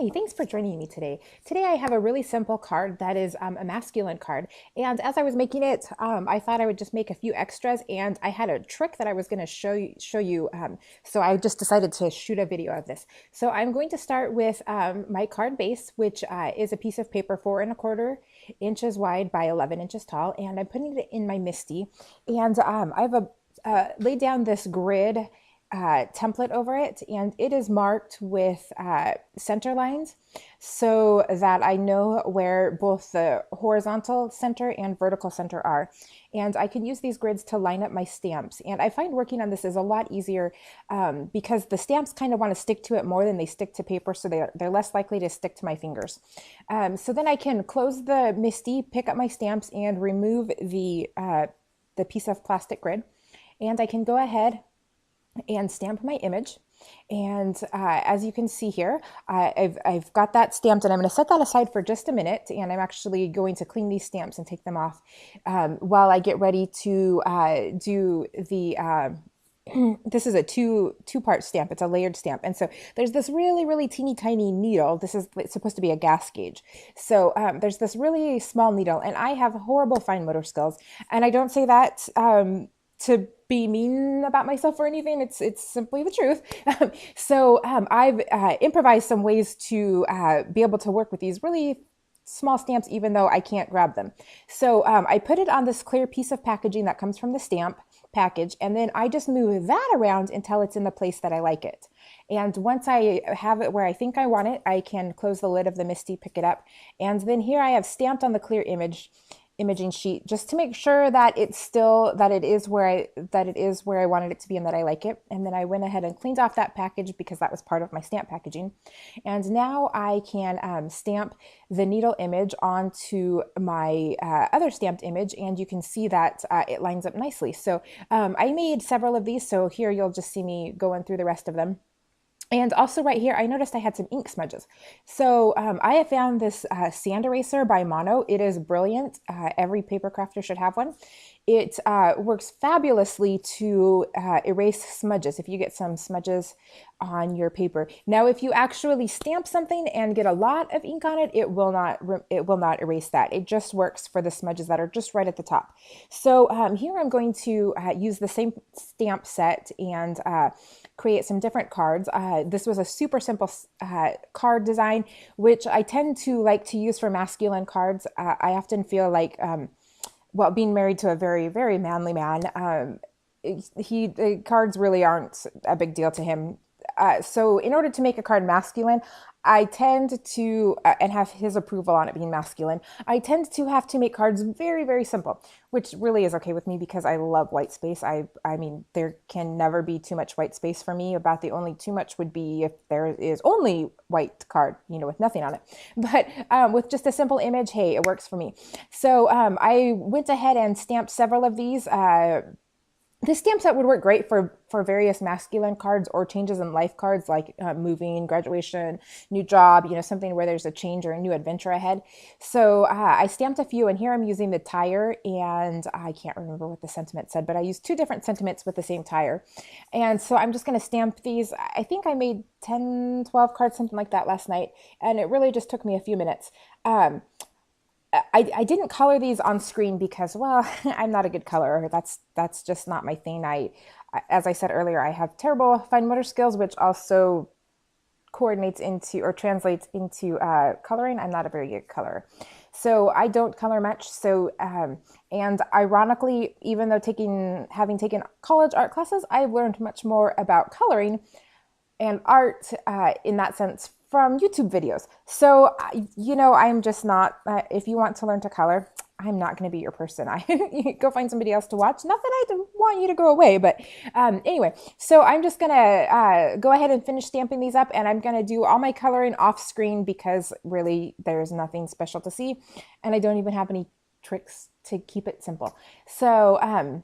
Hi, thanks for joining me today. Today I have a really simple card that is a masculine card. And as I was making it, I thought I would just make a few extras, and I had a trick that I was going to show you. So I just decided to shoot a video of this. So I'm going to start with my card base, which is a piece of paper 4¼ inches wide by 11 inches tall, and I'm putting it in my MISTI. And I've laid down this grid template over it, and it is marked with center lines so that I know where both the horizontal center and vertical center are. And I can use these grids to line up my stamps. And I find working on this is a lot easier because the stamps kind of want to stick to it more than they stick to paper, so they're less likely to stick to my fingers. So then I can close the MISTI, pick up my stamps, and remove the piece of plastic grid. And I can go ahead and stamp my image. And as you can see here, I've got that stamped, and I'm going to set that aside for just a minute. And I'm actually going to clean these stamps and take them off while I get ready to do the this is a two-part stamp. It's a layered stamp. And so there's this really teeny tiny needle. It's supposed to be a gas gauge. So there's this really small needle, and I have horrible fine motor skills. And I don't say that to be mean about myself or anything. It's simply the truth. I've improvised some ways to be able to work with these really small stamps, even though I can't grab them. So I put it on this clear piece of packaging that comes from the stamp package, and then I just move that around until it's in the place that I like it. And once I have it where I think I want it, I can close the lid of the MISTI, pick it up, and then here I have stamped on the clear imaging sheet just to make sure that it is where I wanted it to be and that I like it. And then I went ahead and cleaned off that package because that was part of my stamp packaging. And now I can stamp the needle image onto my other stamped image, and you can see that it lines up nicely. So I made several of these, so here you'll just see me going through the rest of them. And also right here, I noticed I had some ink smudges. So I have found this sand eraser by Mono. It is brilliant. Every paper crafter should have one. It works fabulously to erase smudges if you get some smudges on your paper. Now, if you actually stamp something and get a lot of ink on it, it will not erase that. It just works for the smudges that are just right at the top. So here I'm going to use the same stamp set and create some different cards. This was a super simple card design, which I tend to like to use for masculine cards. I often feel like, well, being married to a very manly man, the cards really aren't a big deal to him. So in order to make a card masculine, I tend to, and have his approval on it being masculine, I tend to have to make cards very simple, which really is okay with me because I love white space. I mean, there can never be too much white space for me. About the only too much would be if there is only white card, with nothing on it. But with just a simple image, hey, it works for me. So I went ahead and stamped several of these. This stamp set would work great for various masculine cards or changes in life cards, like moving, graduation, new job, something where there's a change or a new adventure ahead. So I stamped a few, and here I'm using the tire, and I can't remember what the sentiment said, but I used two different sentiments with the same tire. And so I'm just going to stamp these. I think I made 10, 12 cards, something like that last night, and it really just took me a few minutes. I didn't color these on screen because, well, I'm not a good colorer. That's just not my thing. As I said earlier, I have terrible fine motor skills, which also coordinates into or translates into coloring. I'm not a very good colorer. So I don't color much. So, and ironically, even though having taken college art classes, I've learned much more about coloring and art in that sense from YouTube videos. So, I'm just not, if you want to learn to color, I'm not going to be your person. Go find somebody else to watch. Not that I want you to go away, but anyway, so I'm just going to go ahead and finish stamping these up, and I'm going to do all my coloring off screen because really there's nothing special to see, and I don't even have any tricks to keep it simple. So,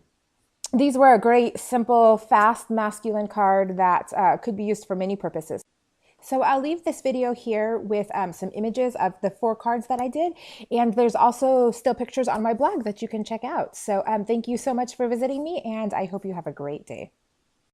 these were a great, simple, fast, masculine card that could be used for many purposes. So I'll leave this video here with some images of the 4 cards that I did. And there's also still pictures on my blog that you can check out. So thank you so much for visiting me, and I hope you have a great day.